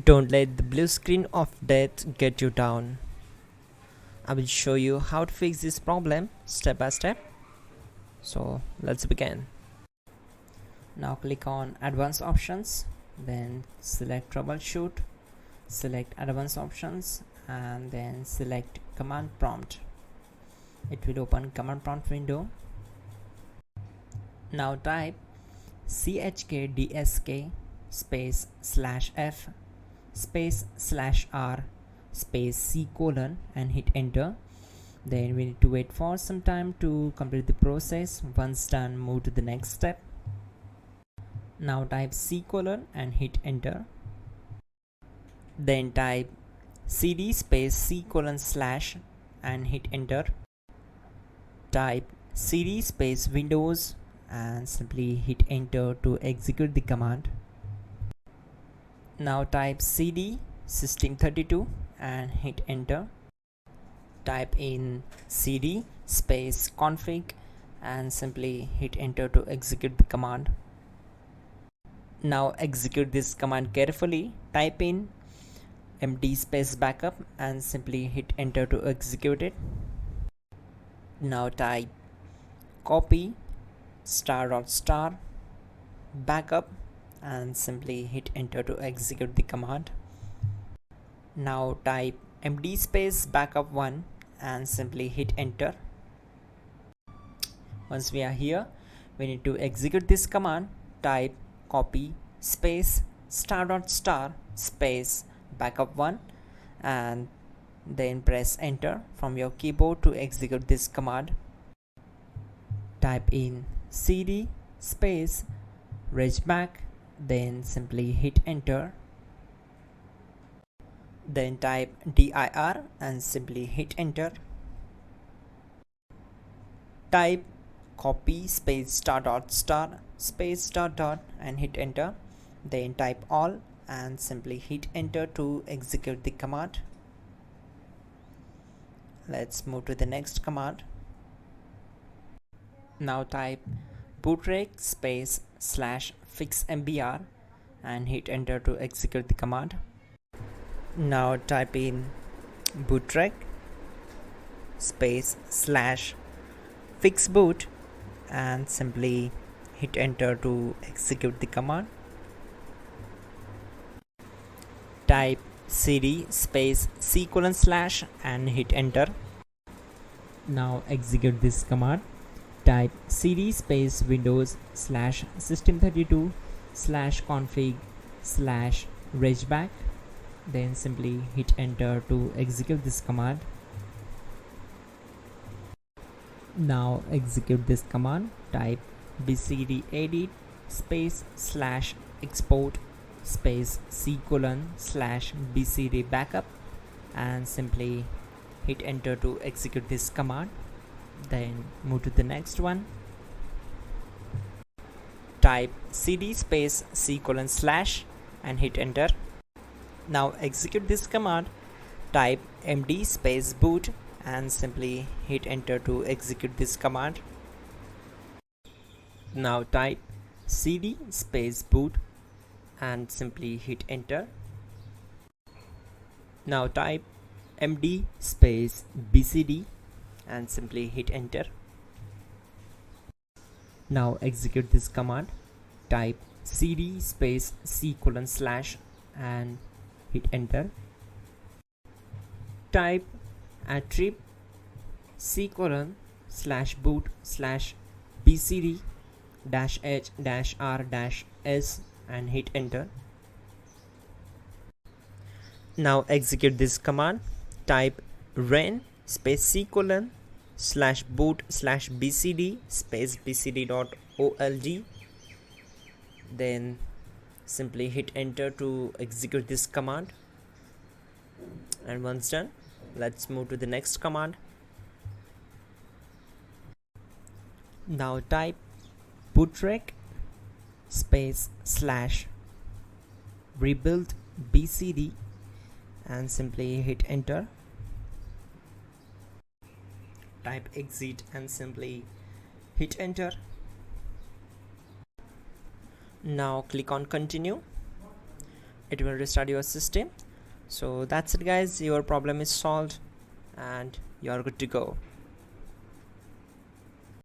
Don't let the blue screen of death get you down. I will show you how to fix this problem step by step. So let's begin. Now click on Advanced Options, then select Troubleshoot, select Advanced Options, and then select Command Prompt. It will open Command Prompt window. Now type chkdsk space /f space /r space c : and hit enter. Then we need to wait for some time to complete the process. Once done, move to the next step. Now type c : and hit enter. Then type cd space c : / and hit enter. Type cd space windows and simply hit enter to execute the command. Now type cd system32 and hit enter. Type in cd space config and simply hit enter to execute the command. Now execute this command carefully. Type in md space backup and simply hit enter to execute it. Now type copy *.* backup and simply hit enter to execute the command. Now type md space backup1 and simply hit enter. Once we are here, we need to execute this command. Type copy space *.* space backup1 and then press enter from your keyboard to execute this command. Type in cd space regback, then simply hit enter. Then type dir and simply hit enter. Type copy space *.* space .. and hit enter. Then type all and simply hit enter to execute the command. Let's move to the next command. Now type bootrec space /fixmbr and hit enter to execute the command. Now type in bootrec space /fixboot and simply hit enter to execute the command. Type cd space c : / and hit enter. Now execute this command. Type cd space windows /system32 /config /regback, then simply hit enter to execute this command. Now execute this command. Type bcdedit space /export space c : /bcd backup and simply hit enter to execute this command. Then move to the next one. Type cd space c : / and hit enter. Now execute this command. Type md space boot and simply hit enter to execute this command. Now type cd space boot and simply hit enter. Now type md space bcd and simply hit enter. Now execute this command. Type cd space c : / and hit enter. Type attrib c : /boot /bcd -h -r -s and hit enter. Now execute this command. Type ren space c : /boot /bcd space bcd.old, then simply hit enter to execute this command. And once done, let's move to the next command. Now type bootrec space /rebuild bcd and simply hit enter. Type exit and simply hit enter. Now click on continue. it will restart your system. So that's it guys, your problem is solved and you are good to go.